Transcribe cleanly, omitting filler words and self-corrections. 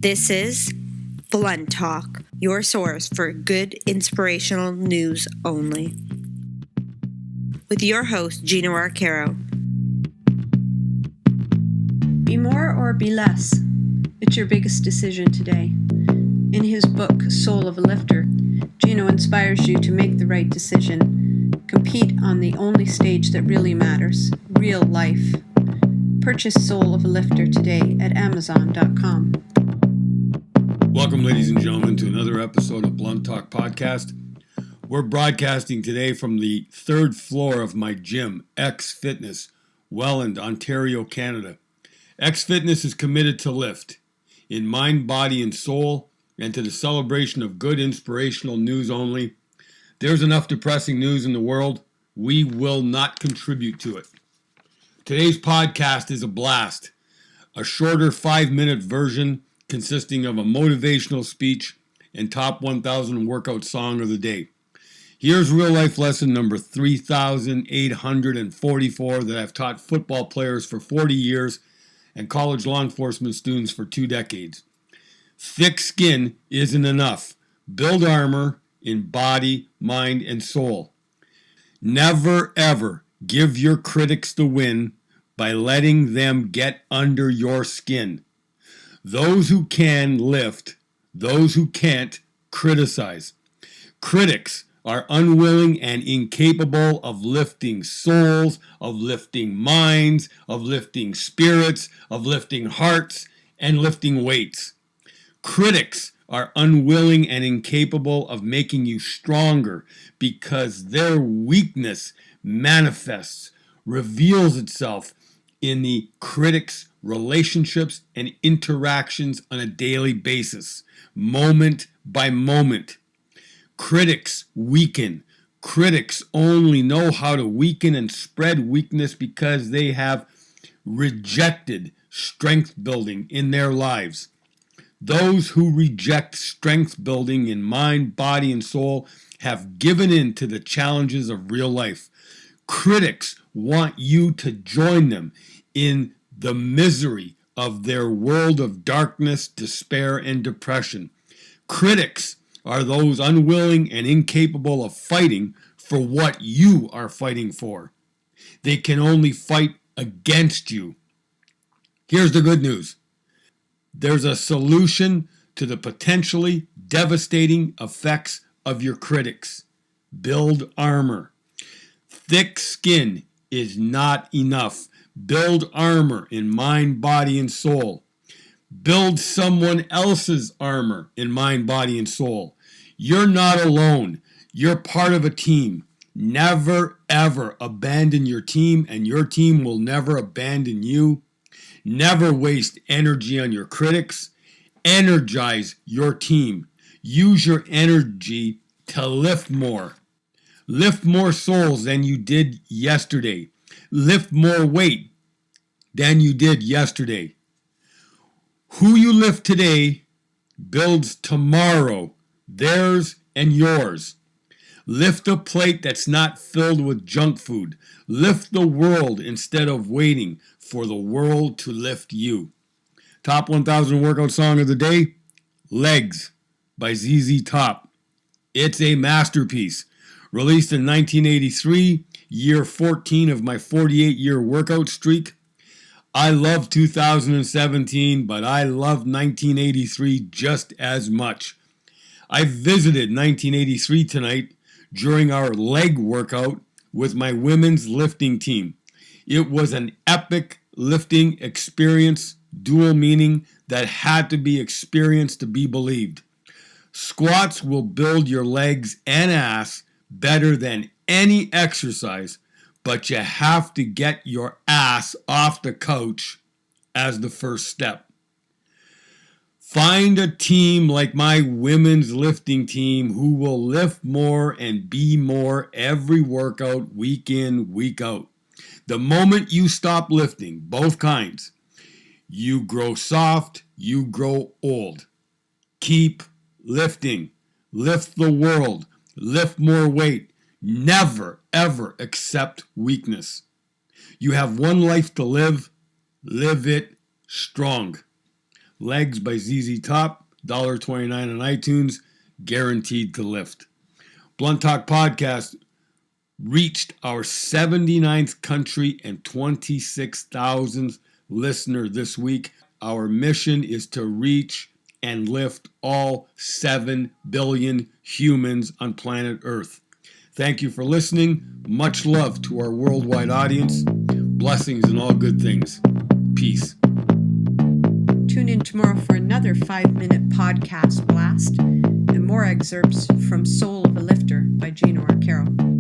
This is Blunt Talk, your source for good inspirational news only. With your host, Gino Arcaro. Be more or be less? It's your biggest decision today. In his book, Soul of a Lifter, Gino inspires you to make the right decision. Compete on the only stage that really matters, real life. Purchase Soul of a Lifter today at Amazon.com. Welcome, ladies and gentlemen, to another episode of Blunt Talk Podcast. We're broadcasting today from the third floor of my gym, X Fitness, Welland, Ontario, Canada. X Fitness is committed to lift in mind, body, and soul, and to the celebration of good inspirational news only. There's enough depressing news in the world. We will not contribute to it. Today's podcast is a blast, a shorter 5-minute version consisting of a motivational speech and top 1,000 workout song of the day. Here's real life lesson number 3,844 that I've taught football players for 40 years and college law enforcement students for 2 decades. Thick skin isn't enough. Build armor in body, mind, and soul. Never ever give your critics the win by letting them get under your skin. Those who can lift, those who can't criticize. Critics are unwilling and incapable of lifting souls, of lifting minds, of lifting spirits, of lifting hearts, and lifting weights. Critics are unwilling and incapable of making you stronger because their weakness manifests, reveals itself in the critic's relationships and interactions on a daily basis, moment by moment. Critics weaken. Critics only know how to weaken and spread weakness because they have rejected strength building in their lives. Those who reject strength building in mind, body, and soul have given in to the challenges of real life. Critics want you to join them in the misery of their world of darkness, despair, and depression. Critics are those unwilling and incapable of fighting for what you are fighting for. They can only fight against you. Here's the good news. There's a solution to the potentially devastating effects of your critics. Build armor. Thick skin is not enough. Build armor in mind, body, and soul. Build someone else's armor in mind, body, and soul. You're not alone. You're part of a team. Never, ever abandon your team, and your team will never abandon you. Never waste energy on your critics. Energize your team. Use your energy to lift more. Lift more souls than you did yesterday. Lift more weight than you did yesterday. Who you lift today builds tomorrow, theirs and yours. Lift a plate that's not filled with junk food. Lift the world instead of waiting for the world to lift you. Top 1,000 workout song of the day, Legs by ZZ Top. It's a masterpiece. Released in 1983, year 14 of my 48-year workout streak. I love 2017, but I love 1983 just as much. I visited 1983 tonight during our leg workout with my women's lifting team. It was an epic lifting experience, dual meaning, that had to be experienced to be believed. Squats will build your legs and ass better than any exercise, but you have to get your ass off the couch as the first step. Find a team like my women's lifting team who will lift more and be more every workout, week in, week out. The moment you stop lifting, both kinds, you grow soft, you grow old. Keep lifting. Lift the world. Lift more weight. Never, ever accept weakness. You have one life to live. Live it strong. Legs by ZZ Top, $1.29 on iTunes, guaranteed to lift. Blunt Talk Podcast reached our 79th country and 26,000th listener this week. Our mission is to reach and lift all 7 billion humans on planet Earth. Thank you for listening. Much love to our worldwide audience. Blessings and all good things. Peace. Tune in tomorrow for another 5-minute podcast blast and more excerpts from Soul of a Lifter by Gino Arcaro.